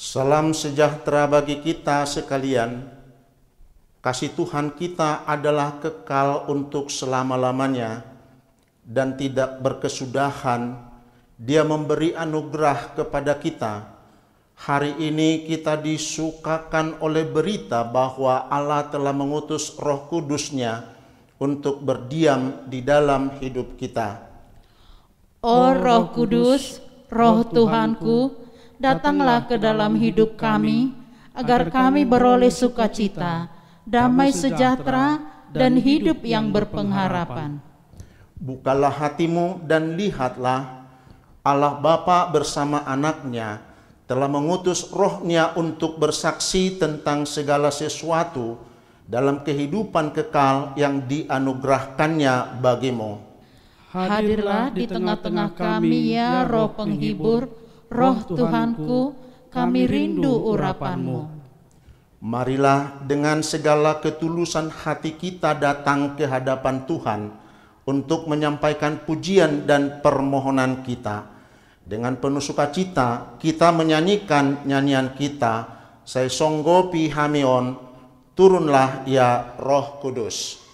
Salam sejahtera bagi kita sekalian. Kasih Tuhan kita adalah kekal untuk selama-lamanya dan tidak berkesudahan. Dia memberi anugerah kepada kita. Hari ini kita disukakan oleh berita bahwa Allah telah mengutus Roh Kudus-Nya untuk berdiam di dalam hidup kita. O Roh Kudus, Roh Tuhanku, datanglah ke dalam hidup kami, agar kami beroleh sukacita, damai sejahtera, dan hidup yang berpengharapan. Bukalah hatimu dan lihatlah, Allah Bapa bersama anaknya telah mengutus Roh-Nya untuk bersaksi tentang segala sesuatu dalam kehidupan kekal yang dianugerahkannya bagimu. Hadirlah di tengah-tengah kami ya Roh Penghibur, Roh Tuhanku, kami rindu urapan-Mu. Marilah dengan segala ketulusan hati kita datang ke hadapan Tuhan untuk menyampaikan pujian dan permohonan kita. Dengan penuh sukacita kita menyanyikan nyanyian kita, Sai Songgopi Hamion, turunlah ya Roh Kudus.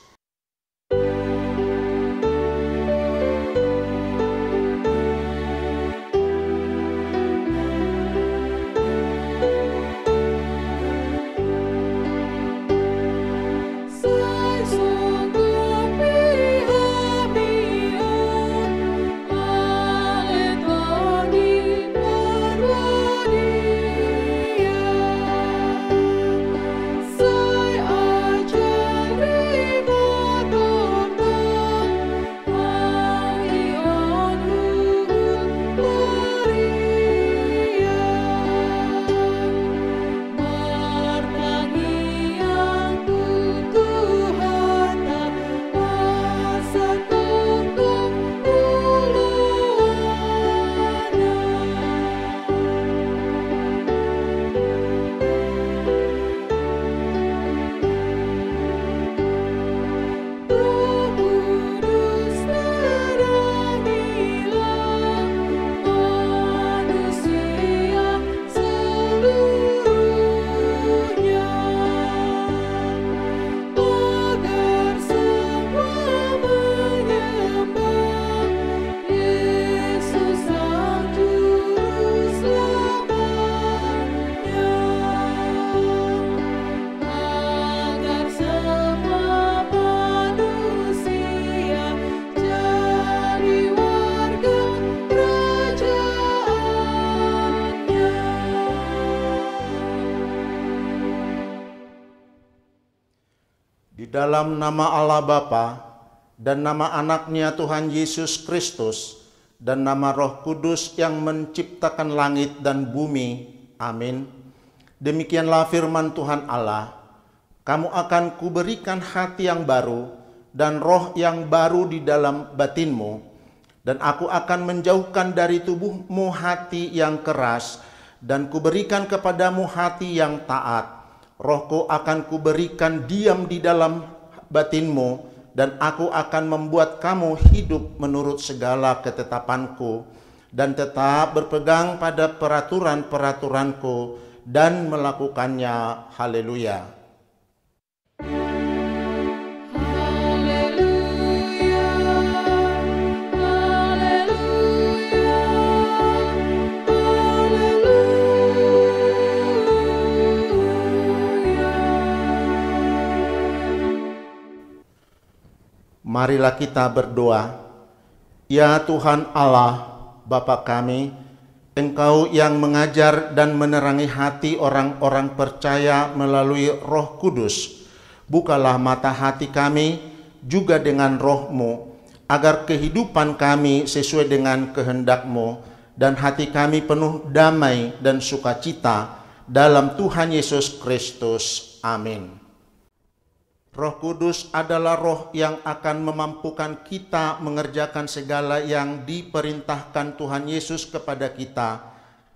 Dalam nama Allah Bapa dan nama anaknya Tuhan Yesus Kristus dan nama Roh Kudus yang menciptakan langit dan bumi. Amin. Demikianlah firman Tuhan Allah. Kamu akan kuberikan hati yang baru dan roh yang baru di dalam batinmu. Dan aku akan menjauhkan dari tubuhmu hati yang keras dan kuberikan kepadamu hati yang taat. Rohku akan kuberikan diam di dalam batinmu, dan aku akan membuat kamu hidup menurut segala ketetapanku, dan tetap berpegang pada peraturan-peraturanku, dan melakukannya. Haleluya. Marilah kita berdoa. Ya Tuhan Allah, Bapa kami, Engkau yang mengajar dan menerangi hati orang-orang percaya melalui Roh Kudus, bukalah mata hati kami juga dengan Roh-Mu, agar kehidupan kami sesuai dengan kehendak-Mu, dan hati kami penuh damai dan sukacita dalam Tuhan Yesus Kristus. Amin. Roh Kudus adalah roh yang akan memampukan kita mengerjakan segala yang diperintahkan Tuhan Yesus kepada kita.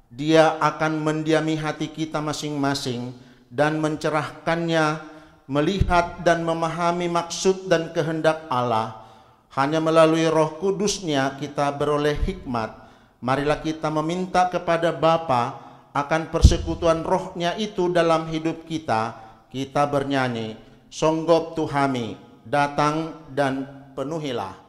Dia akan mendiami hati kita masing-masing dan mencerahkannya, melihat dan memahami maksud dan kehendak Allah. Hanya melalui Roh Kudus-Nya kita beroleh hikmat. Marilah kita meminta kepada Bapa akan persekutuan rohnya itu dalam hidup kita, kita bernyanyi, Songgop Tuhami, datang dan penuhilah.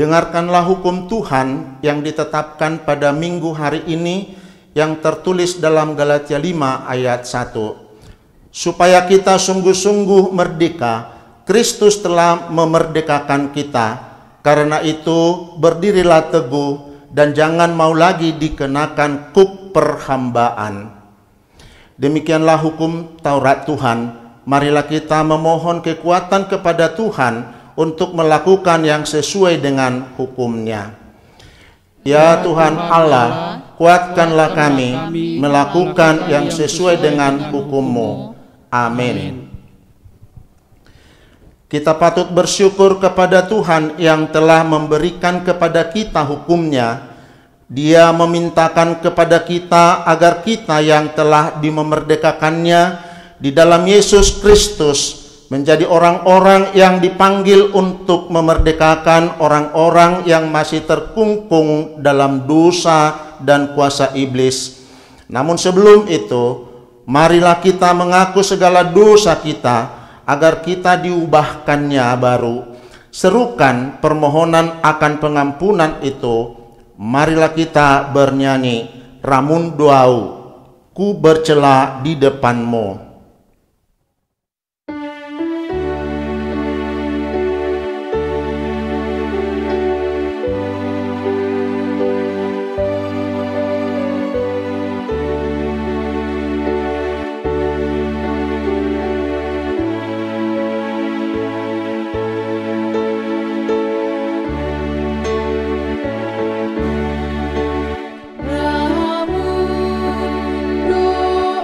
Dengarkanlah hukum Tuhan yang ditetapkan pada minggu hari ini yang tertulis dalam Galatia 5 ayat 1. Supaya kita sungguh-sungguh merdeka, Kristus telah memerdekakan kita. Karena itu berdirilah teguh dan jangan mau lagi dikenakan kuk perhambaan. Demikianlah hukum Taurat Tuhan. Marilah kita memohon kekuatan kepada Tuhan untuk melakukan yang sesuai dengan hukum-Nya. Ya Tuhan Allah, kuatkanlah kami melakukan yang sesuai dengan hukum-Mu. Amin. Kita patut bersyukur kepada Tuhan yang telah memberikan kepada kita hukum-Nya. Dia memintakan kepada kita agar kita yang telah dimerdekakannya di dalam Yesus Kristus menjadi orang-orang yang dipanggil untuk memerdekakan orang-orang yang masih terkungkung dalam dosa dan kuasa iblis. Namun sebelum itu, marilah kita mengaku segala dosa kita agar kita diubahkannya baru. Serukan permohonan akan pengampunan itu. Marilah kita bernyanyi, Ramun Doau, ku bercela di depan-Mu. Ramun doa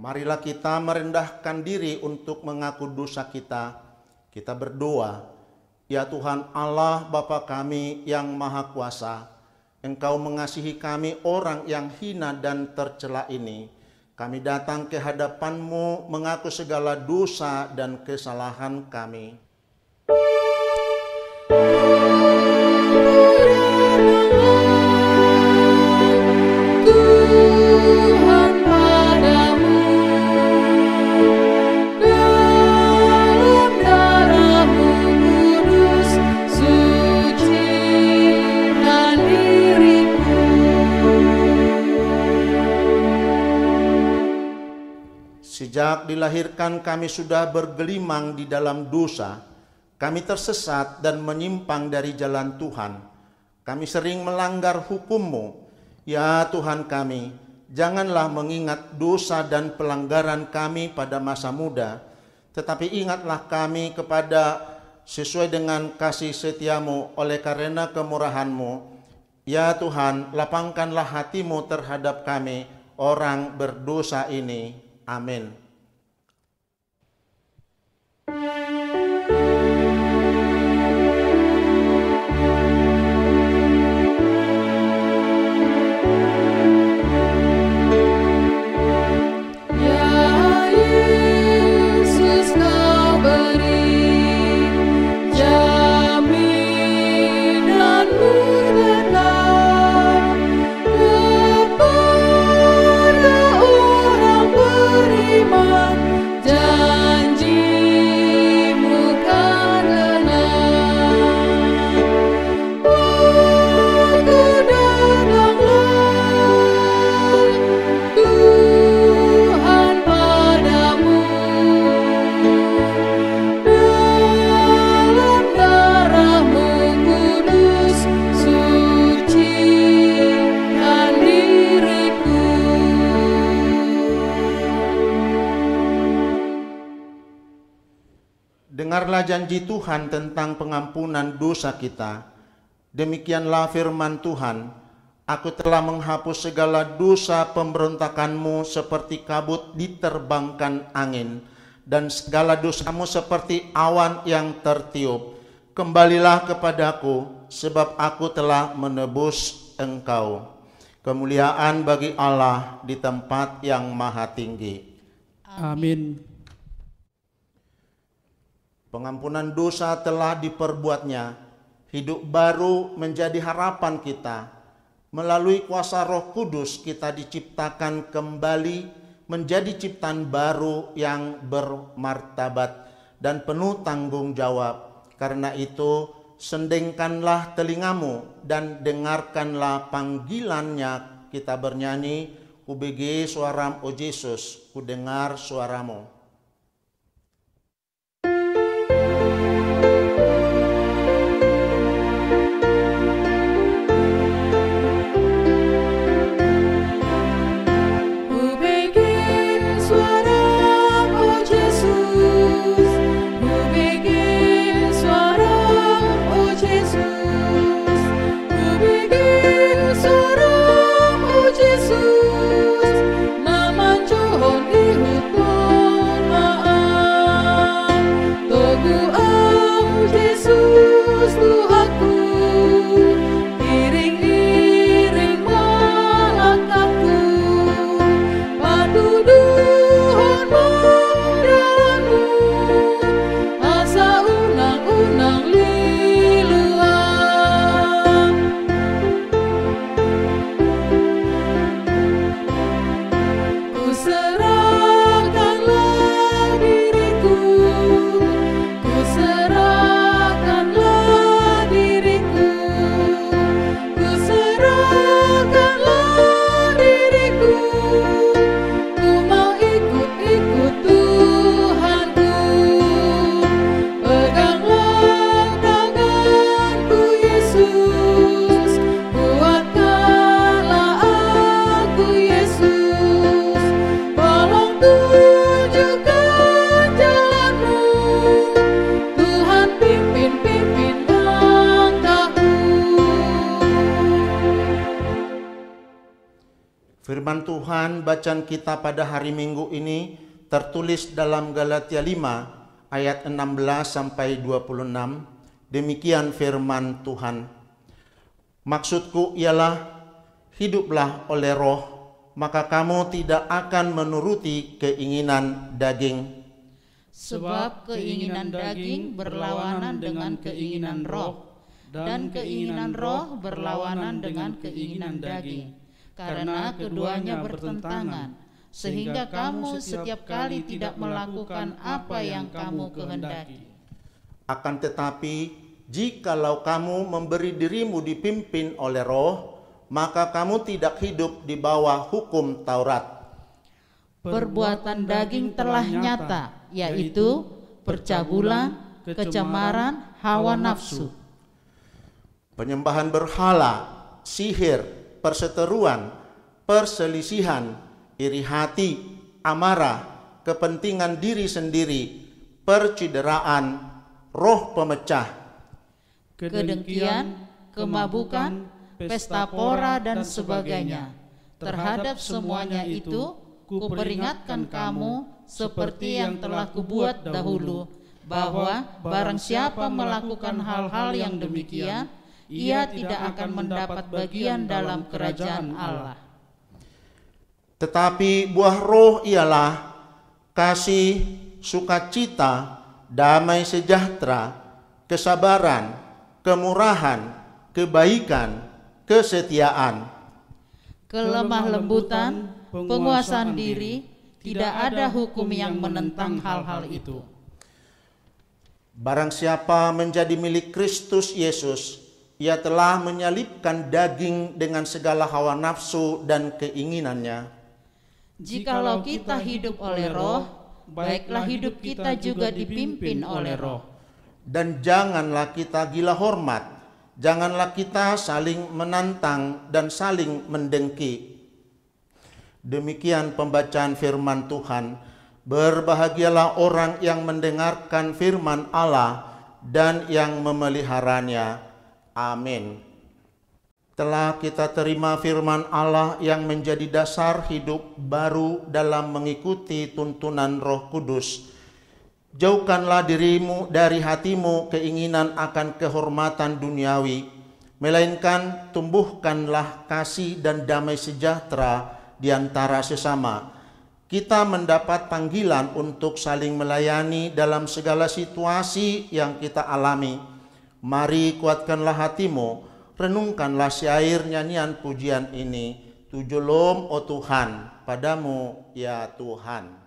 Marilah kita merendahkan diri untuk mengaku dosa kita. Kita berdoa, ya Tuhan Allah Bapa kami yang Maha Kuasa, Engkau mengasihi kami orang yang hina dan tercela ini. Kami datang ke hadapan-Mu mengaku segala dosa dan kesalahan kami. Sejak dilahirkan kami sudah bergelimang di dalam dosa. Kami tersesat dan menyimpang dari jalan Tuhan. Kami sering melanggar hukum-Mu. Ya Tuhan kami, janganlah mengingat dosa dan pelanggaran kami pada masa muda, tetapi ingatlah kami kepada sesuai dengan kasih setia-Mu oleh karena kemurahan-Mu. Ya Tuhan, lapangkanlah hati-Mu terhadap kami, orang berdosa ini. Amin. Dengarlah janji Tuhan tentang pengampunan dosa kita. Demikianlah firman Tuhan, Aku telah menghapus segala dosa pemberontakanmu seperti kabut diterbangkan angin, dan segala dosamu seperti awan yang tertiup. Kembalilah kepadaku, sebab aku telah menebus engkau. Kemuliaan bagi Allah di tempat yang maha tinggi. Amin. Pengampunan dosa telah diperbuatnya, hidup baru menjadi harapan kita. Melalui kuasa Roh Kudus kita diciptakan kembali menjadi ciptaan baru yang bermartabat dan penuh tanggung jawab. Karena itu, sendengkanlah telingamu dan dengarkanlah panggilannya. Kita bernyanyi, Kubege suaram, O Yesus, ku dengar suaramu. Yesus, nama John di hutan. Tuhan, bacaan kita pada hari Minggu ini tertulis dalam Galatia 5 ayat 16 sampai 26. Demikian firman Tuhan. Maksudku ialah, hiduplah oleh Roh, maka kamu tidak akan menuruti keinginan daging. Sebab keinginan daging berlawanan dengan keinginan roh, dan keinginan roh berlawanan dengan keinginan daging. Karena keduanya bertentangan, sehingga kamu setiap kali tidak melakukan apa yang kamu kehendaki. Akan tetapi, jikalau kamu memberi dirimu dipimpin oleh Roh, maka kamu tidak hidup di bawah hukum Taurat. Perbuatan daging telah nyata, yaitu percabulan, kecemaran, hawa nafsu, penyembahan berhala, sihir, perseteruan, perselisihan, iri hati, amarah, kepentingan diri sendiri, percideraan, roh pemecah, kedengkian, kemabukan, pesta pora dan sebagainya. Terhadap semuanya itu, kuperingatkan kamu seperti yang telah kubuat dahulu, bahwa barang siapa melakukan hal-hal yang demikian, ia tidak akan mendapat bagian dalam kerajaan Allah. Tetapi buah roh ialah kasih, sukacita, damai sejahtera, kesabaran, kemurahan, kebaikan, kesetiaan, kelemah lembutan, penguasaan diri. Tidak ada hukum yang menentang hal-hal itu. Barang siapa menjadi milik Kristus Yesus, ia telah menyalibkan daging dengan segala hawa nafsu dan keinginannya. Jikalau kita hidup oleh Roh, baiklah hidup kita juga dipimpin oleh Roh. Dan janganlah kita gila hormat, janganlah kita saling menantang dan saling mendengki. Demikian pembacaan firman Tuhan. Berbahagialah orang yang mendengarkan firman Allah dan yang memeliharanya. Amin. Telah kita terima firman Allah yang menjadi dasar hidup baru dalam mengikuti tuntunan Roh Kudus. Jauhkanlah dirimu dari hatimu keinginan akan kehormatan duniawi, melainkan tumbuhkanlah kasih dan damai sejahtera di antara sesama. Kita mendapat panggilan untuk saling melayani dalam segala situasi yang kita alami. Mari kuatkanlah hatimu, renungkanlah syair nyanyian pujian ini. Tujulom, oh Tuhan, padamu ya Tuhan.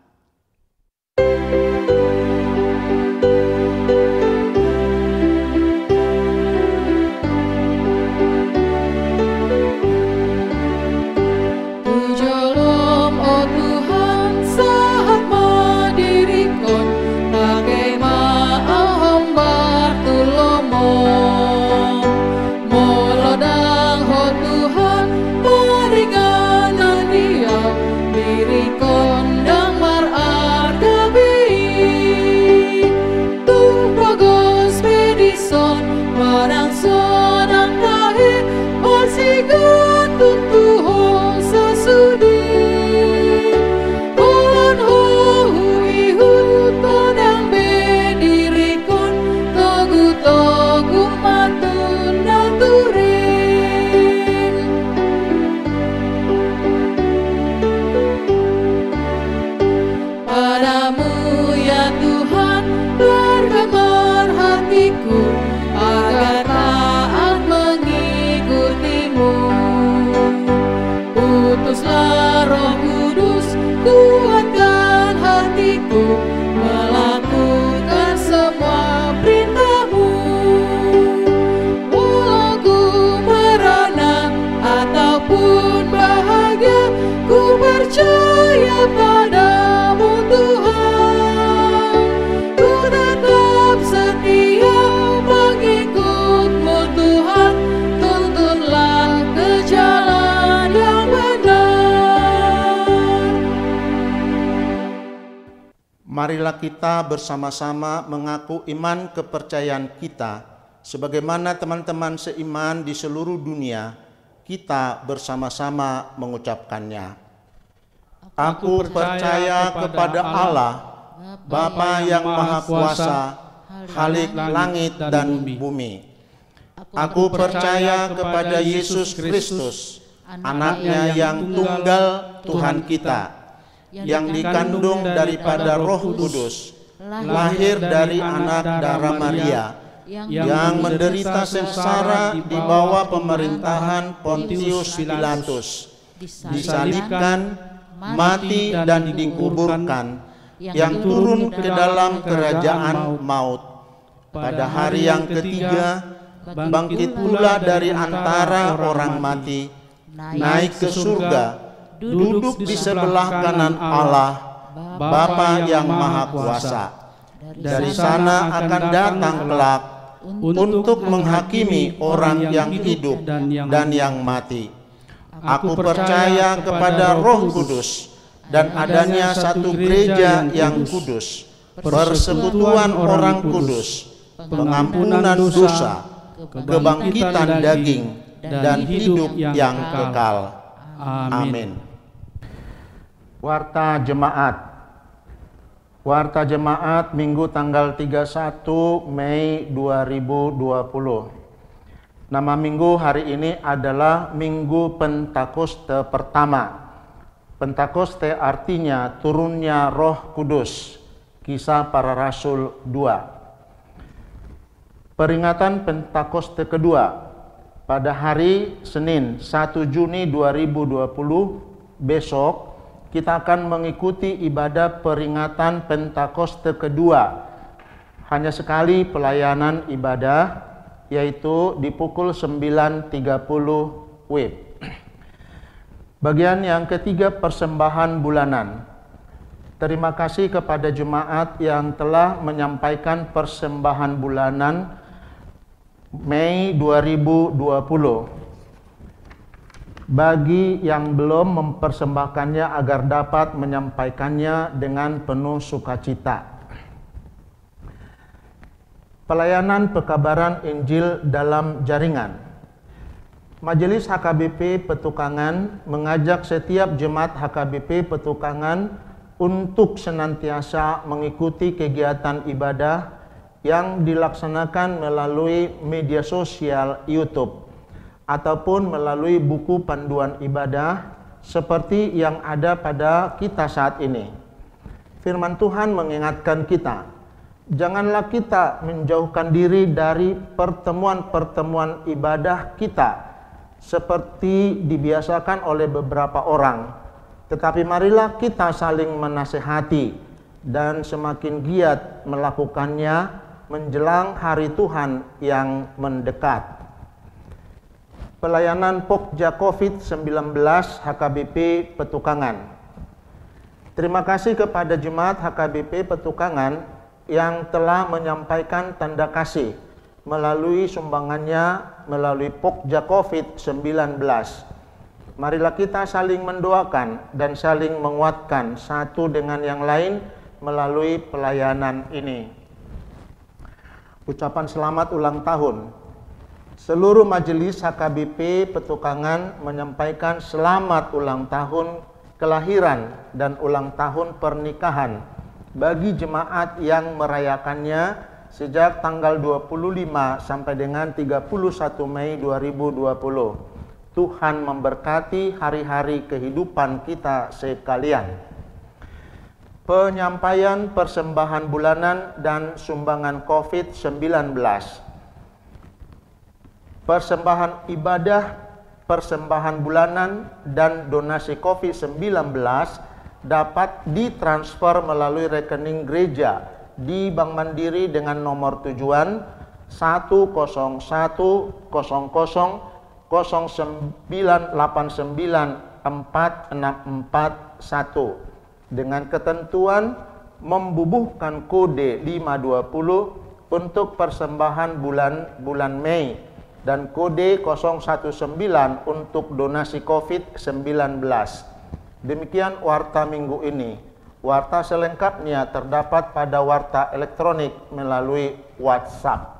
Marilah kita bersama-sama mengaku iman kepercayaan kita, sebagaimana teman-teman seiman di seluruh dunia, kita bersama-sama mengucapkannya. Aku percaya kepada Allah, Bapa yang Maha Kuasa, Khalik langit dan bumi. Aku percaya kepada Yesus Kristus, Anaknya yang tunggal Tuhan kita, yang dikandung daripada Roh Kudus, lahir dari anak darah Maria, yang menderita sengsara di bawah pemerintahan Pontius Pilatus, disalibkan, mati dan dikuburkan, yang turun ke dalam kerajaan maut. Pada hari yang ketiga, bangkit pula dari antara orang mati, naik ke surga, duduk di sebelah kanan Allah, Bapa yang Maha Kuasa. Dari sana akan datang kelak untuk menghakimi orang yang hidup dan yang mati. Aku percaya kepada Roh Kudus dan adanya satu gereja yang kudus, persekutuan orang kudus, pengampunan dosa, kebangkitan daging, dan hidup yang kekal. Amin. Warta Jemaat Minggu tanggal 31 Mei 2020. Nama minggu hari ini adalah Minggu Pentakoste pertama. Pentakoste artinya turunnya Roh Kudus. Kisah Para Rasul 2. Peringatan Pentakoste kedua pada hari Senin 1 Juni 2020 besok kita akan mengikuti ibadah peringatan Pentakoste kedua. Hanya sekali pelayanan ibadah, yaitu di pukul 9.30 WIB. Bagian yang ketiga, persembahan bulanan. Terima kasih kepada jemaat yang telah menyampaikan persembahan bulanan Mei 2020. Bagi yang belum mempersembahkannya agar dapat menyampaikannya dengan penuh sukacita. Pelayanan pekabaran Injil dalam jaringan. Majelis HKBP Petukangan mengajak setiap jemaat HKBP Petukangan untuk senantiasa mengikuti kegiatan ibadah yang dilaksanakan melalui media sosial YouTube ataupun melalui buku panduan ibadah seperti yang ada pada kita saat ini. Firman Tuhan mengingatkan kita, janganlah kita menjauhkan diri dari pertemuan-pertemuan ibadah kita seperti dibiasakan oleh beberapa orang. Tetapi marilah kita saling menasehati dan semakin giat melakukannya menjelang hari Tuhan yang mendekat. Pelayanan Pokja COVID-19 HKBP Petukangan. Terima kasih kepada jemaat HKBP Petukangan yang telah menyampaikan tanda kasih melalui sumbangannya melalui Pokja COVID-19. Marilah kita saling mendoakan dan saling menguatkan satu dengan yang lain melalui pelayanan ini. Ucapan selamat ulang tahun. Seluruh majelis HKBP Petukangan menyampaikan selamat ulang tahun kelahiran dan ulang tahun pernikahan bagi jemaat yang merayakannya sejak tanggal 25 sampai dengan 31 Mei 2020. Tuhan memberkati hari-hari kehidupan kita sekalian. Penyampaian persembahan bulanan dan sumbangan COVID-19. Persembahan ibadah, persembahan bulanan, dan donasi COVID-19 dapat ditransfer melalui rekening gereja di Bank Mandiri dengan nomor tujuan 1010009894641 dengan ketentuan membubuhkan kode 520 untuk persembahan bulan Mei dan kode 019 untuk donasi COVID-19. Demikian warta minggu ini. Warta selengkapnya terdapat pada warta elektronik melalui WhatsApp.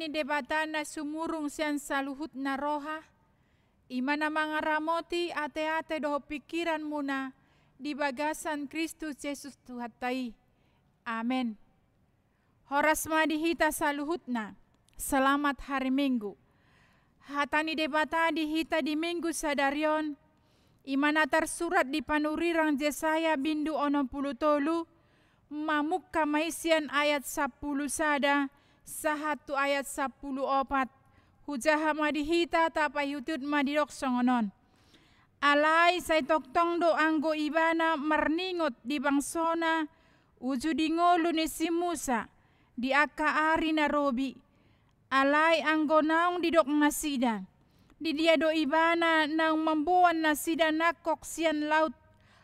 ni debatana sumurung sian saluhut na roha, imana mangaramoti ate-ate doho pikiran muna di bagasan Kristus Yesus Tuhatai. Amin. Horas madihita saluhutna, selamat hari Minggu. Hatani debata dihita di Minggu sadarion, imana tersurat di panurirang Yesaya bindu 63, mamukka maisian ayat 10 sada, sahatu ayat 14. Hujaha madihita tapai hutut madidok songonon. Alai say toktong do anggo ibana marningot di bangsona, uju di ngolu ni si Musa, di aka ari na robi. Alai anggo naong didok nasida, di dia do ibana naong membuan nasida nakok sian laut,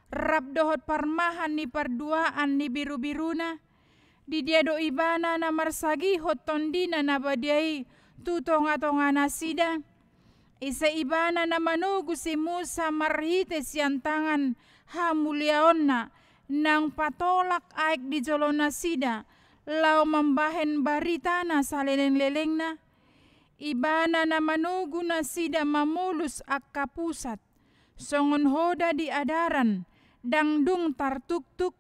rap dohot parmahan ni parduaan ni biru-biruna. Di dia do ibana na marsagi hot tondina na badiai tutonga-tonga nasida. Isa ibana na manugu si Musa marhite siang tangan hamuliaonna nang patolak aik di jolo nasida lau membahen baritana saleleng-lelengna. Ibana na manugu nasida mamulus akka pusat songon hoda di adaran dangdung tartuk-tuk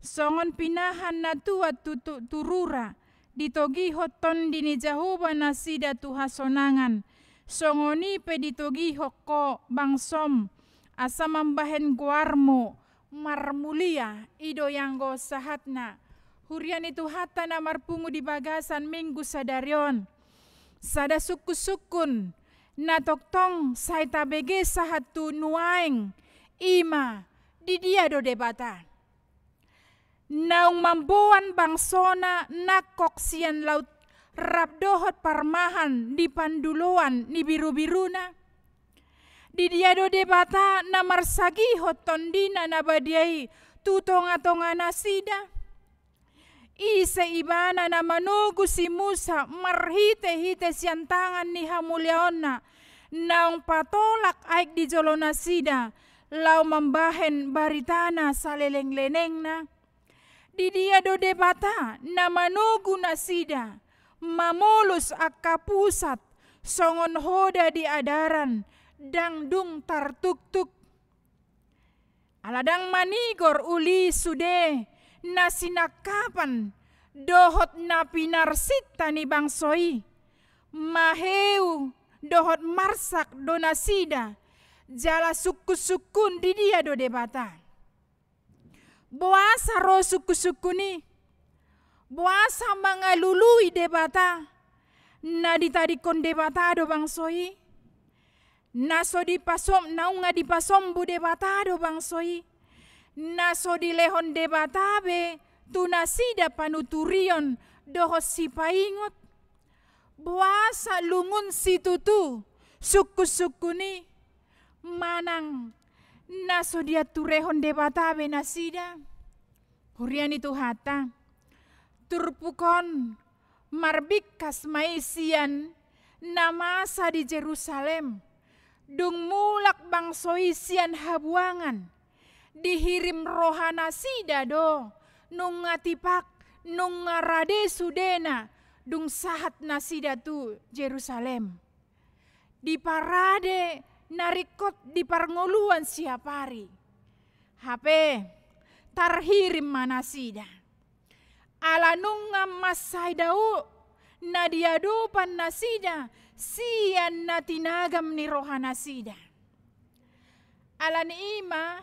songon pinahan na tuat tutuk turura ditogi hoton dini jahuba nasida tuhasonangan songoni peditogi hoko bangsom asa mambahen guarmo marmulia ido yanggo sahatna. Hurian itu hatta na marpungu di bagasan Minggu sadarion. Sada suku-sukun na toktong say tabege sahatu nuaeng ima di dia do debata. Naung mambuan bangsona nakok sian laut rap dohot parmahan di panduluan ni biru-biruna. Di dia do debata na marsagi hot tondina na badiai tutonga-tonga nasida. Isa ibana na manugu si Musa marhite-hite sian tangan ni hamuliaonna naung patolak aik di jolo nasida lau membahen baritana saleleng-lenengna. Di dia do debata na manugu nasida mamulus akka pusat songon hoda di adaran dangdung tartuk-tuk. Aladang manigor uli sude na sinakapan dohot na pinarsita ni bangsoi. Maheu dohot marsak do nasida jala suku-sukun di dia do debata. Buasa ro suku-suku ni buasa mga lului debata na ditadikon debata do bangsoi. Naso di pasom naunga di pasombu debata do bangsoi. Naso di lehon debata be tunasida panuturion doho si paingot. Buasa lungun si tutu suku-suku ni manang naso dia turehon debata be nasida. Hurian itu hata turpukon marbikas maisian namasa di Jerusalem dung mulak bangsoi sian habuangan dihirim rohana sida do nung ngatipak nung ngarade sudena dung sahat nasida tu Jerusalem di parade narikot di parngoluan siapari hape tarhirim manasida ala nunga masay dau na diadupan nasida sian na tinagam ni rohana sida. Ala ni ima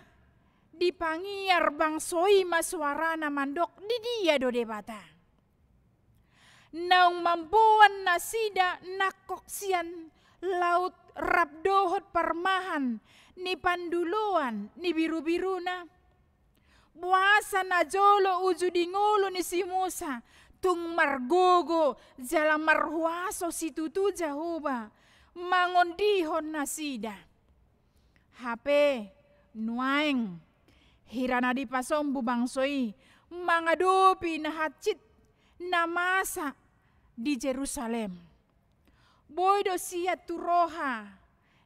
dipangiar bangsoi maswara na mandok di dia do debata. Naung mambuan nasida nakok sian laut rabdohot parmahan ni panduluan ni biru-biruna. Buasa na jolo uju di ngulu ni si Musa tung margogo jala marhuaso si tutu jahuba mangondihon nasida. Hape nuaeng hirana di pasombu bangsoi mangadopi na hacit na masa di Jerusalem. Boydo siya turoha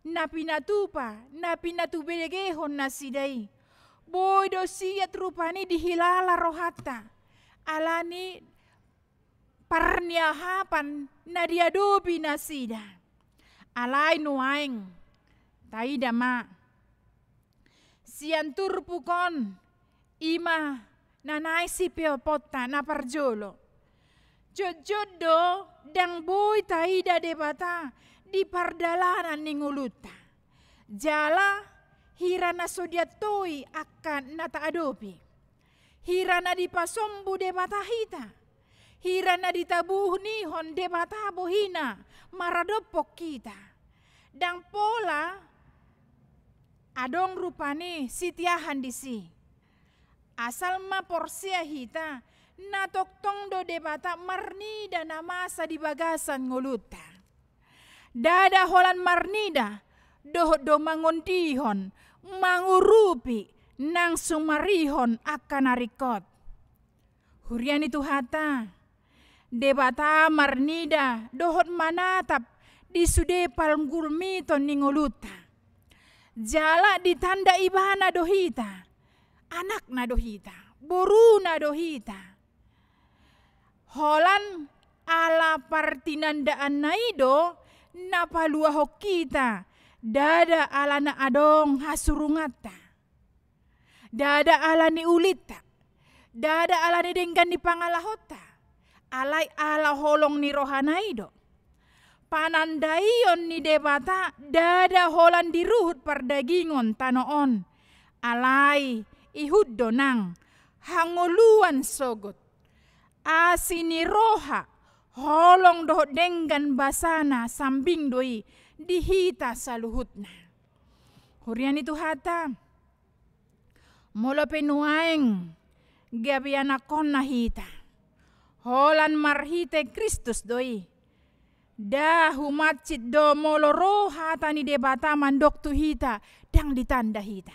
na pinatupa na pinatubedegehon nasidai. Boydo siya trupani dihilala rohata alani parniahapan na diadopi na sida. Alay nuaing taida ma. Sian turpukon ima nanay si piopota na parjolo. Jojodo dang boy taida debata di pardalanan ninguluta. Jala hirana sodiatoi akan nata adopi. Hirana di pasombu debata hita. Hirana ditabuh nihon debata bohina maradopok kita. Dang pola adong rupane sitiahan disi. Asal ma porsia hita natoktong do debata marnida namasa di bagasan nguluta. Dada holan marnida do mangontihon mangurupi nang sumarihon akan narikot. Hurian itu hata debata marnida dohot manatap di sude palgurmiton ningoluta. Jala ditanda ibana dohita, anak na dohita, boru na dohita. Holan ala partinandaan naido napaluahok kita, dada ala na adong hasurungata. Dada ala ni ulita, dada ala ni denggan ni pangalahota, alay ala holong ni rohanaido. Panandaion ni debata, dada holan diruhut pardagingon tanoon, alay ihud donang, hanguluan sogot. Asini roha, holong doh denggan basana sambing doi, dihita saluhutna. Hurian itu hata, mula penuaeng gabi anakon na hita. Holan marhite Kristus doi. Dahu macit do molo roha tani debata mandok tu hita dang ditanda hita.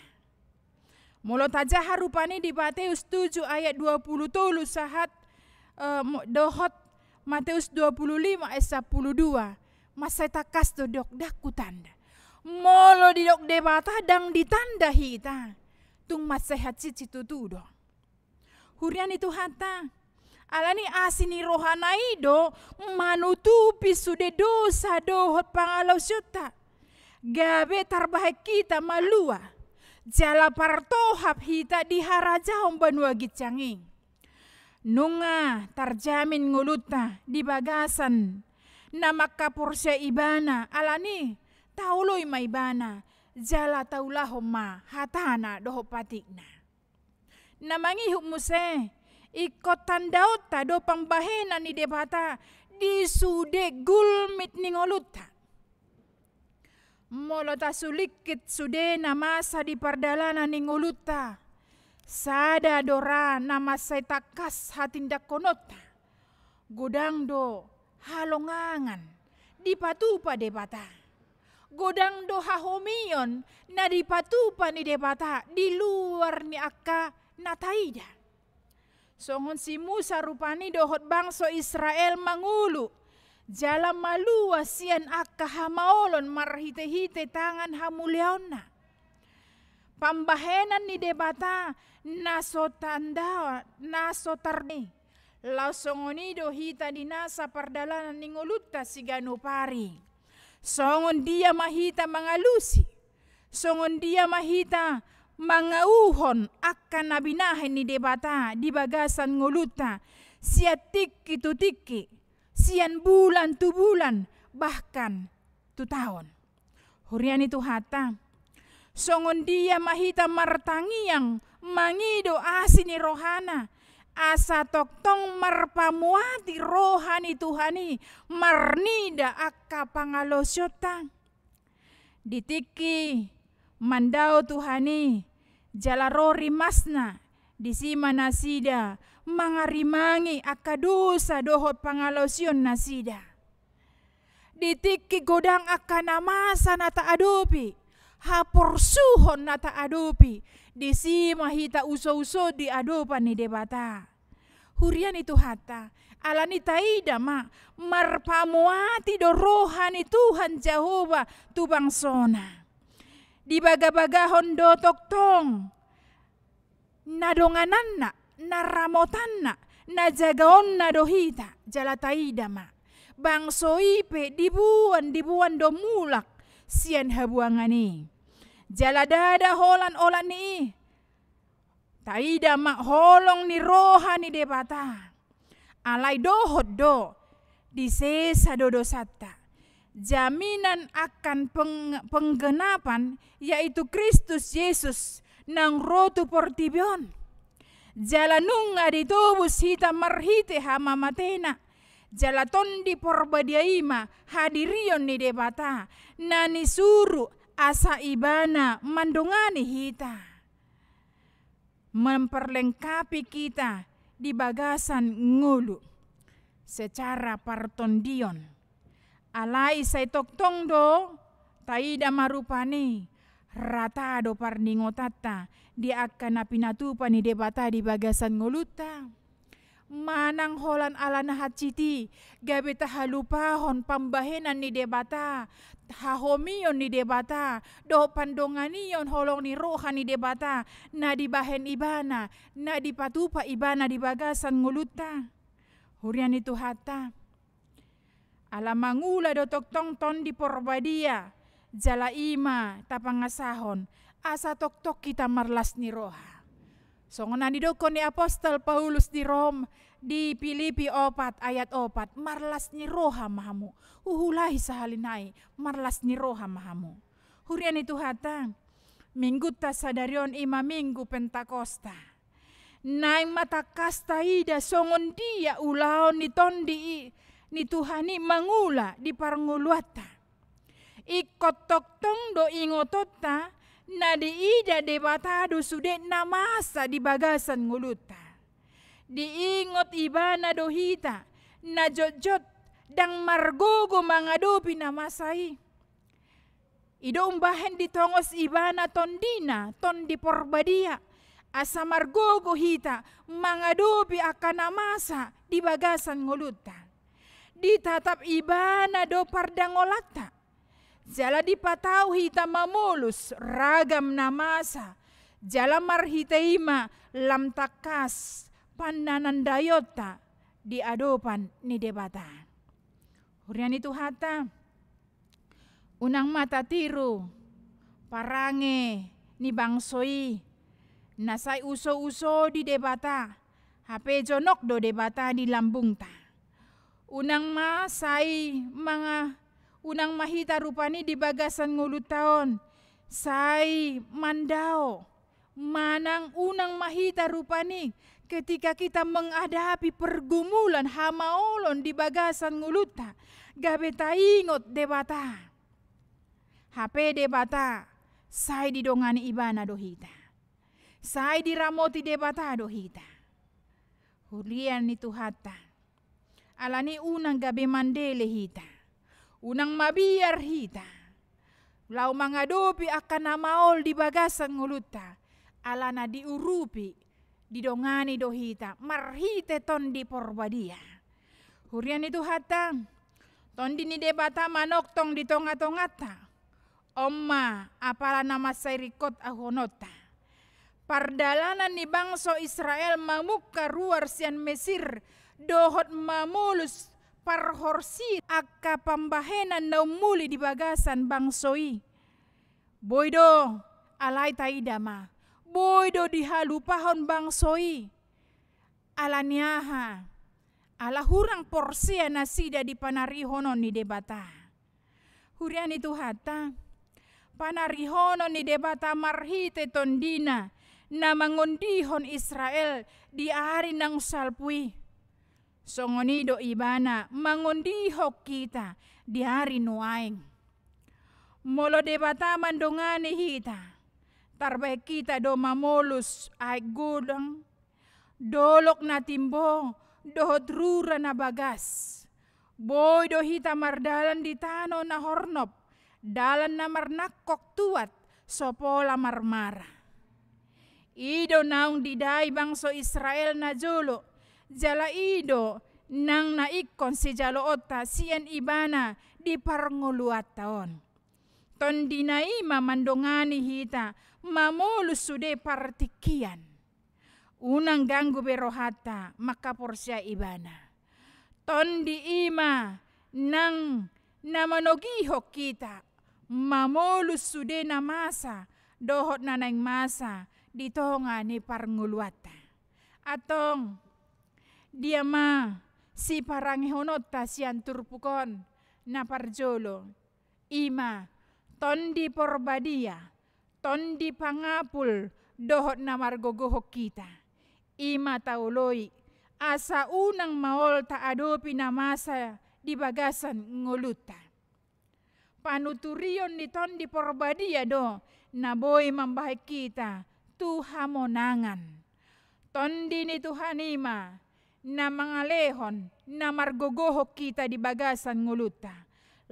Molo taja harupani di Mateus 7 ayat 20 tolu sahat dohot Mateus 25 ayat 12. Masa takas do dok daku tanda. Molo di dok debata dang ditanda hita. Tung masehat cici tutudo. Hurian itu hata. Alani asini rohanaido manutupi sude dosa dohot pangalaw syota. Gabe tarbahek kita malua. Jala partohap hita di harajahong banua gitcanging. Nunga tarjamin nguluta di bagasan. Na makaporsya ibana. Alani tauloy maibana. Jala taulahom ma hatana doho patikna. Namangihuk muse. Ikot tandaot ta do pangbahenan ni debata di sude gulmit ningoluta. Molo ta sulikit sude namasa di pardalanan ningoluta. Sada dora namasa takas hatindak konota. Godang do halongangan di patupa debata. Godang do hahomion na di patupa ni debata di luar ni akka nataida. Songon si Musa rupani dohot bangso Israel mangulu. Jala malua sian akka hamaolon marhite-hite tangan hamuliaonna. Pambahenan ni debata nasotarni. Lausongonido hita dinasa pardalanan ninguluta si ganupari. Songon dia mahita mangalusi. Songon dia mahita mangauhon akan nabinahin ni debata di bagasan nguluta. Sia tiki tu tiki. Sian bulan tu bulan. Bahkan tu tahun. Hurian itu hata. Songon dia mahita martangiang. Mangido asini rohana. Asa toktong marpamuati rohani Tuhani. Marnida akka pangalosyota. Ditiki mandao Tuhani. Jalarori masna disima nasida mangarimangi akadosa dohot pangalosyon nasida. Ditiki godang akanamasa nata adopi haporsuhon nata adopi disima hita uso-uso di adopan ni debata. Hurian itu hata alani taida ma marpamuati do rohani Tuhan Jehova tubang sona. Di baga-bagahon do toktong nadongananna, naramotanna, na jagaon na dohita jala taidama bangso ipe dibuan do mulak sian habuangani jala dada holan olan ni taidama holong ni roha ni debata alai dohot do di sesa dodosata jaminan akan penggenapan yaitu Kristus Yesus nang rotu portibion jalanung aditobus hita marhite hama matena jalaton di porbadiaima hadirion ni debata nani suru asa ibana mandungani hita memperlengkapi kita di bagasan ngulu secara partondion alai say toktong do taida marupani rata do parningotata di akan napinatupa ni debata di bagasan nguluta manang holan ala nahaciti gabi tahalupahon pambahenan ni debata hahomion ni debata do pandonganion holong ni roha ni debata na dibahen ibana na dipatupa ibana di bagasan nguluta hurian itu hata ala mangula do toktong ton di porbadia jala ima tapangasahon asa tok kita marlas ni roha. Songonan didokon ni Apostol Paulus di Rom di Filipi 4 ayat 4 marlas ni roha mahamu. Uhulai sahalinai marlas ni roha mahamu. Hurian itu hata minggu ta sadarion ima minggu Pentakosta. Naing mata kasta ida songon dia ulaon ni tondi ni Tuhani mangula di parnguluata. Ikot toktong do ingotota na diida debata do sude namasa di bagasan nguluta. Diingot ibana do hita na jot-jot dang margogo mangadopi namasai. Ido umbahen ditongos ibana tondina ton di porbadia. Asa margogo hita mangadopi akan namasa di bagasan nguluta. Ditatap ibana do pardangolata. Jala dipatau hita mamulus ragam namasa. Jala marhitaima lam takas pananandayota di adopan ni debata. Hurian itu hata unang mata tiru parange ni bangsoi nasai uso-uso di debata. Hape jonok do debata di lambung ta. Unang masai mga unang mahita rupani di bagasan ngulut taon. Say mandao. Manang unang mahita rupani ketika kita menghadapi pergumulan hamaolon di bagasan nguluta. Gabe taingot debata. HP debata. Say didongani ibana dohita. Say diramoti debata dohita. Hulian itu hata. Alani unang gabe mandele hita. Unang mabiar hita. Lau mangadopi akan namaol di bagasan nguluta. Alana diurupi. Didongani dohita. Marhite ton di porbadia. Hurian itu hata. Ton di ni debata manok tong di tonga-tongata. Omma apala nama sairikot ahonota. Pardalanan ni bangso Israel mamukka ruar sian Mesir. Dohot mamulus parhorsi akka pambahenan na umuli di bagasan bangsoi. Boydo alay taidama. Boydo dihalupahon bangsoi. Alaniaha. Ala hurang porsia nasida di panarihonon ni debata. Hurian itu hata. Panarihonon ni debata marhite tondina. Na mangundihon Israel di ari ng salpui. Songonido ibana mangundihok kita di hari nuaing. Molo debata mandongani hita. Tarbay kita do mamolus ay gudang. Dolok na timbo. Dohot rura na bagas. Boy do hita mardalan di tano na hornop. Dalan na marnakok tuat. Sopola marmara. Ido naung diday bangso Israel na jolo. Jala ido nang naikon si jaloota siyan ibana di parnguluat taon. Ton dinai mamandongani hita mamulus sude partikian. unang ganggu berohata maka porsya ibana. Ton di ima nang namanogihok kita mamolus sude na masa dohot na nang masa ditonga ni parnguluata. Atong dia ma si parangihonota sian turpukon na parjolo ima ton di porbadia ton di pangapul dohot na margogohok kita. Ima tauloi asa unang maol taadopi na masa di bagasan nguluta. Panuturion ni ton di porbadia do na boy mambahay kita tuhamonangan. Ton di ni Tuhan ima na mga lehon na margogohok kita di bagasan nguluta.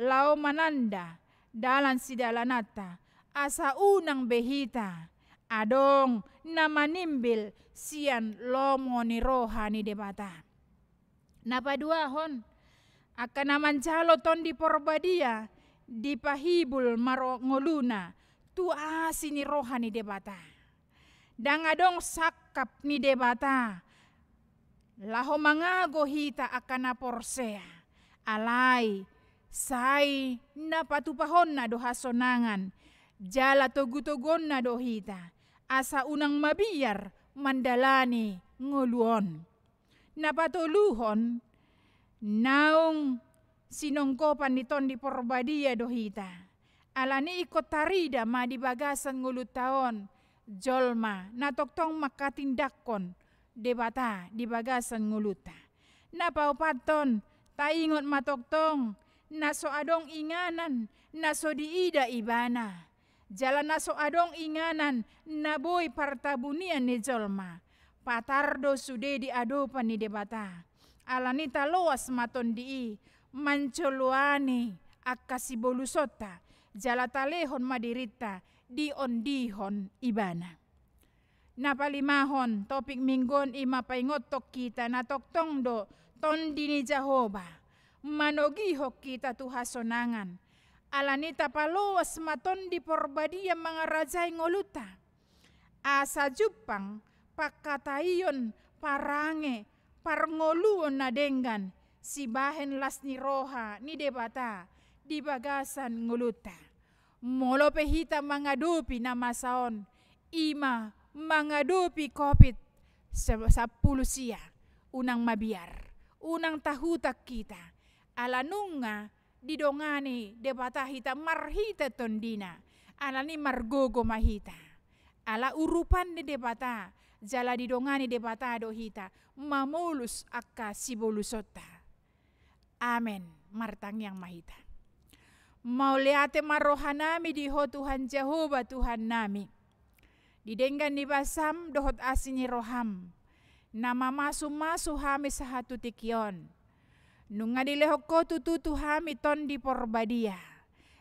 Lao mananda dalan si dalanata asa unang behita adong na manimbil sian lomo ni roha ni debata. Napaduahon akan naman jalo ton di porbadia di pahibul maro ngoluna tuasi ni roha ni debata. Dangadong sakap ni debata laho mangago hita akan na porsea alay say napatupahon na do hasonangan jala togutogon na do hita asa unang mabiyar mandalani nguluon. Napatuluhon naung sinongkopan niton di porbadia do hita alani ikot tarida ma di bagasan ngulut taon jolma natoktong makatindakon debata di bagasan nguluta. Napaupaton taingot matoktong naso adong inganan naso diida ibana. Jalan naso adong inganan naboy partabunian ni jolma. Patardo sude di adopan ni debata. Alani taloas maton dii mancoluani akasibolusota. Jala talehon madirita di ondihon ibana. Napalimahon topik minggon ima paingotok kita natoktong do ton dini Jehovah. Manogihok kita tuhasonangan. Alanita paloas maton di porbadia mga rajay ngoluta. Asa jupang pakatayon parange parngoluon na denggan si bahen las ni roha ni debata di bagasan nguluta. Molo pehita mangadupi na masaon ima mangadupi COVID 10 siya unang mabiar unang tahutak kita alanunga didongani debata hita marhita tondina alani margogo mahita ala urupan di debata jala didongani debata do hita mamulus akka sibolusota. Amen. Martang yang mahita. Mauliate marohanami diho Tuhan Jehovah Tuhan nami. Didenggan di basam dohot asini roham. Nama masu hami sahatu tikyon. Nunga dilehok ko tututu hami ton di porbadia.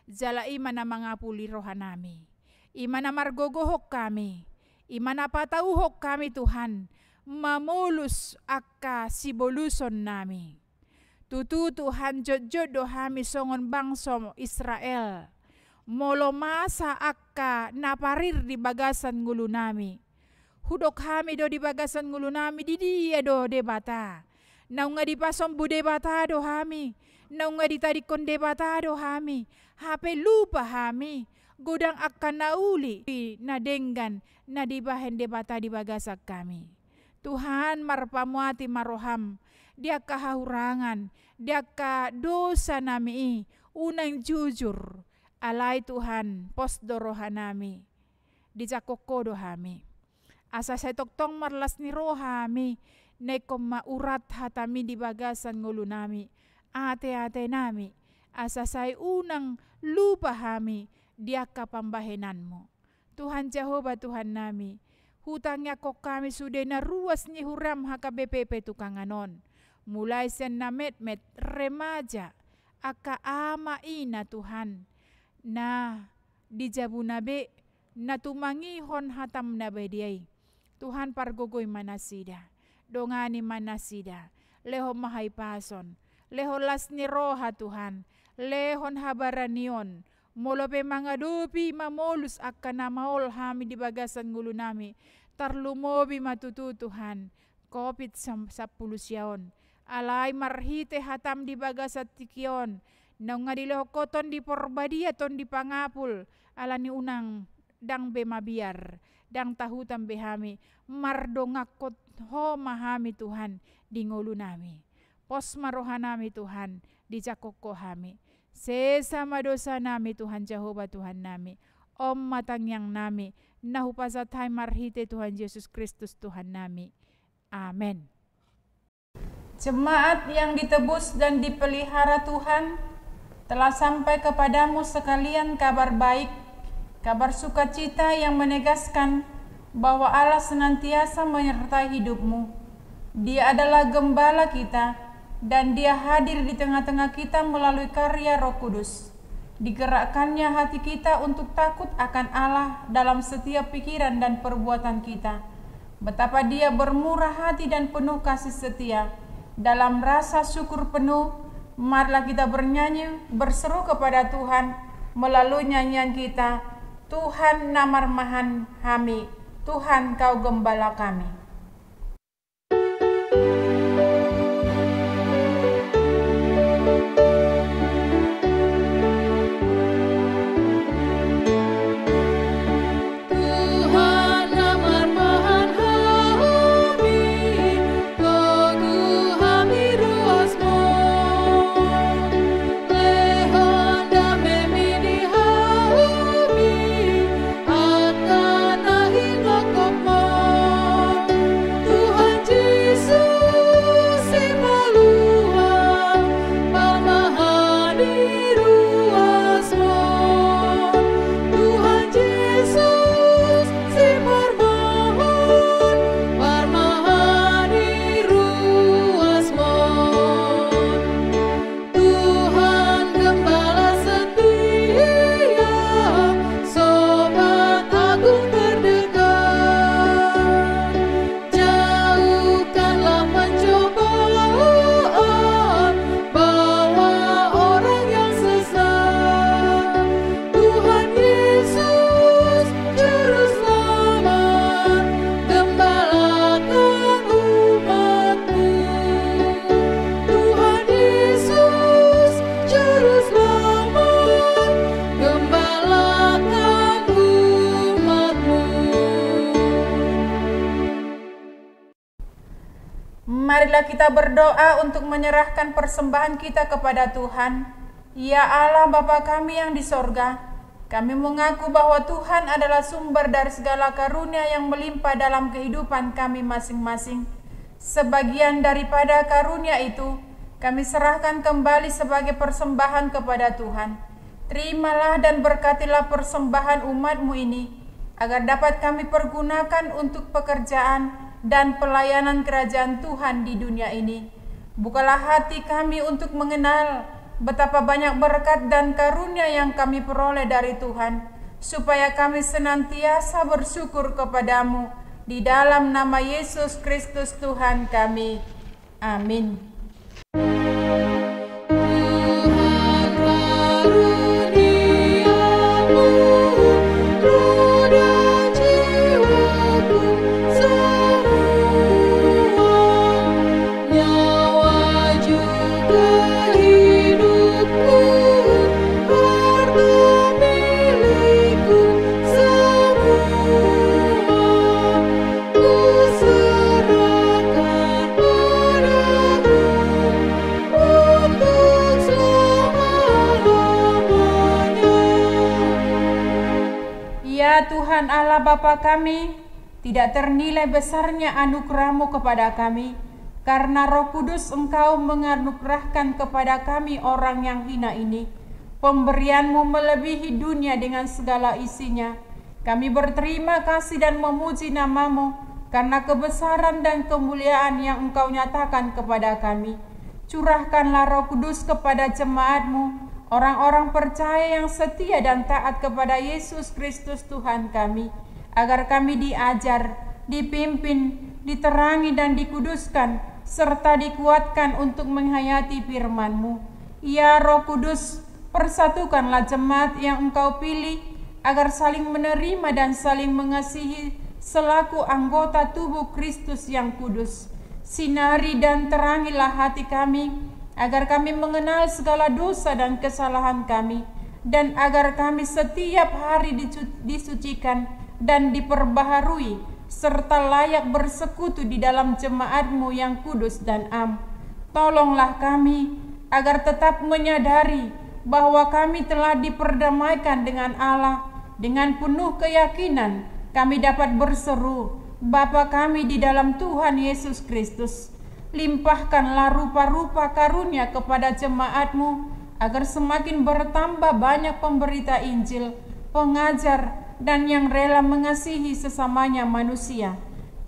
Jala ima na mangapuli rohanami. Ima na margogohok kami. Ima na patauhok kami Tuhan. Mamulus akka siboluson nami. Tutu Tuhan jod do hami songon bangso Israel. Molo masa akka naparir di bagasan ngulu nami. Hudok hami do di bagasan ngulu nami di dia do debata. Nau nga di pasom bude bata do hami. Nau nga di tadikon debata do hami. Hape lupa hami. Godang akka nauli na denggan na dibahen debata di bagasak kami. Tuhan marpamuati maroham. Dia kahahurangan, dia ka dosa nami, unang jujur, alay Tuhan, pos doroha nami, di jakoko dohami. Asa sa toktong marlas ni rohami, nekom maurat hatami di bagasan ngulu nami, ate-ate nami, asa say unang lupa hami, dia ka pambahenanmu. Tuhan Jehovah Tuhan nami, hutangnya kok kami sudah na ruas ni huram haka BPP tukanganon. Mulai sen na met remaja aka ama ina Tuhan na di jabunabe na tumangihon hatam na bediay. Tuhan pargogoy manasida, dongani manasida, leho mahay pason, leho las ni roha Tuhan, lehon habaranion, molope mga dupi mamolus akka na maol hami di bagasan ngulu nami. tarlumobi matutu Tuhan COVID-19 sion. Alai marhite hatam di bagasat tikion. Nang ngadilokoton di porbadia ton di pangapul. Alani unang dang bemabiar. Dang tahutan behami. Mardongakot ho mahami Tuhan di ngulu nami. Pos marohanami Tuhan di jakoko hami. Sesama dosa nami Tuhan Jehovah Tuhan nami. Om matang yang nami. Nahupasatay marhite Tuhan Yesus Kristus Tuhan nami. Amin. Jemaat yang ditebus dan dipelihara Tuhan, telah sampai kepadamu sekalian kabar baik, kabar sukacita yang menegaskan bahwa Allah senantiasa menyertai hidupmu. Dia adalah gembala kita, dan Dia hadir di tengah-tengah kita melalui karya Roh Kudus. Digerakkannya hati kita untuk takut akan Allah dalam setiap pikiran dan perbuatan kita. Betapa Dia bermurah hati dan penuh kasih setia. Dalam rasa syukur penuh, marilah kita bernyanyi, berseru kepada Tuhan melalui nyanyian kita, Tuhan namarmahan kami, Tuhan Kau gembala kami. Marilah kita berdoa untuk menyerahkan persembahan kita kepada Tuhan. Ya Allah Bapa kami yang di sorga, kami mengaku bahwa Tuhan adalah sumber dari segala karunia yang melimpah dalam kehidupan kami masing-masing. Sebagian daripada karunia itu, kami serahkan kembali sebagai persembahan kepada Tuhan. Terimalah dan berkatilah persembahan umat-Mu ini, agar dapat kami pergunakan untuk pekerjaan dan pelayanan kerajaan Tuhan di dunia ini. Bukalah hati kami untuk mengenal betapa banyak berkat dan karunia yang kami peroleh dari Tuhan, supaya kami senantiasa bersyukur kepadamu di dalam nama Yesus Kristus Tuhan kami. Amin. Tuhan Allah Bapa kami, tidak ternilai besarnya anugerah-Mu kepada kami, karena Roh Kudus Engkau menganugerahkan kepada kami orang yang hina ini. Pemberian-Mu melebihi dunia dengan segala isinya. Kami berterima kasih dan memuji nama-Mu, karena kebesaran dan kemuliaan yang Engkau nyatakan kepada kami. Curahkanlah Roh Kudus kepada jemaat-Mu, orang-orang percaya yang setia dan taat kepada Yesus Kristus Tuhan kami, agar kami diajar, dipimpin, diterangi dan dikuduskan, serta dikuatkan untuk menghayati firman-Mu. Ya Roh Kudus, persatukanlah jemaat yang Engkau pilih, agar saling menerima dan saling mengasihi selaku anggota tubuh Kristus yang kudus. Sinari dan terangilah hati kami, agar kami mengenal segala dosa dan kesalahan kami, dan agar kami setiap hari disucikan dan diperbaharui, serta layak bersekutu di dalam jemaat-Mu yang kudus dan am. Tolonglah kami, agar tetap menyadari bahwa kami telah diperdamaikan dengan Allah. Dengan penuh keyakinan, kami dapat berseru, Bapa kami di dalam Tuhan Yesus Kristus. Limpahkanlah rupa-rupa karunia kepada jemaat-Mu, agar semakin bertambah banyak pemberita Injil, pengajar, dan yang rela mengasihi sesamanya manusia.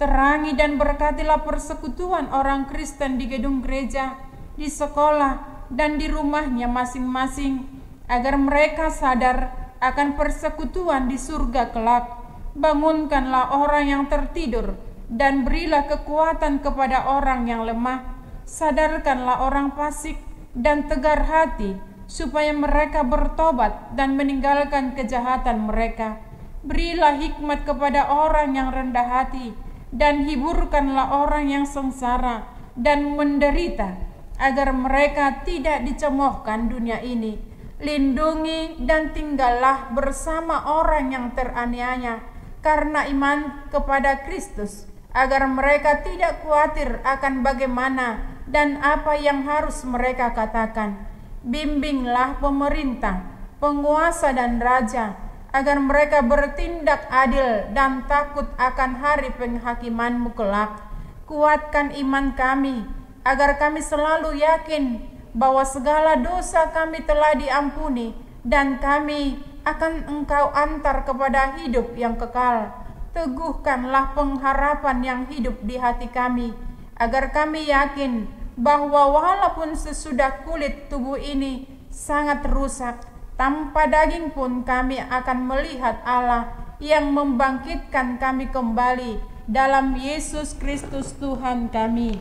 Terangi dan berkatilah persekutuan orang Kristen di gedung gereja, di sekolah, dan di rumahnya masing-masing, agar mereka sadar akan persekutuan di surga kelak. Bangunkanlah orang yang tertidur, dan berilah kekuatan kepada orang yang lemah. Sadarkanlah orang fasik dan tegar hati, supaya mereka bertobat dan meninggalkan kejahatan mereka. Berilah hikmat kepada orang yang rendah hati, dan hiburkanlah orang yang sengsara dan menderita, agar mereka tidak dicemoohkan dunia ini. Lindungi dan tinggallah bersama orang yang teraniaya karena iman kepada Kristus, agar mereka tidak khawatir akan bagaimana dan apa yang harus mereka katakan. Bimbinglah pemerintah, penguasa dan raja, agar mereka bertindak adil dan takut akan hari penghakiman-Mu kelak. Kuatkan iman kami, agar kami selalu yakin bahwa segala dosa kami telah diampuni, dan kami akan Engkau antar kepada hidup yang kekal. Teguhkanlah pengharapan yang hidup di hati kami, agar kami yakin bahwa walaupun sesudah kulit tubuh ini sangat rusak, tanpa daging pun kami akan melihat Allah yang membangkitkan kami kembali dalam Yesus Kristus Tuhan kami.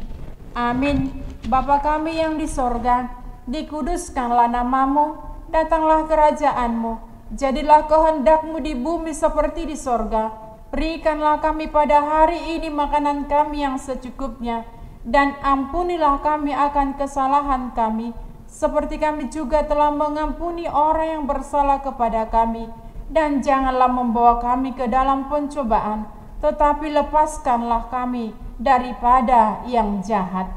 Amin. Bapa kami yang di sorga, dikuduskanlah nama-Mu, datanglah kerajaan-Mu, jadilah kehendak-Mu di bumi seperti di sorga. Berikanlah kami pada hari ini makanan kami yang secukupnya, dan ampunilah kami akan kesalahan kami, seperti kami juga telah mengampuni orang yang bersalah kepada kami. Dan janganlah membawa kami ke dalam pencobaan, tetapi lepaskanlah kami daripada yang jahat.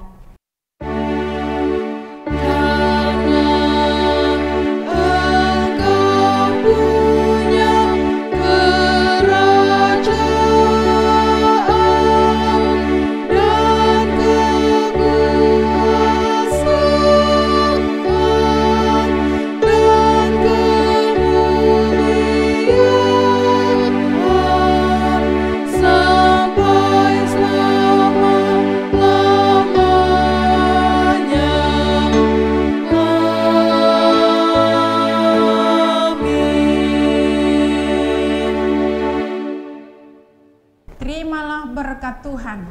Terimalah berkat Tuhan.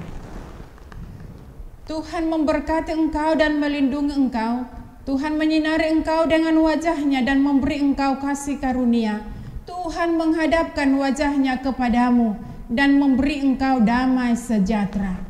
Tuhan memberkati engkau dan melindungi engkau. Tuhan menyinari engkau dengan wajah-Nya dan memberi engkau kasih karunia. Tuhan menghadapkan wajah-Nya kepadamu dan memberi engkau damai sejahtera.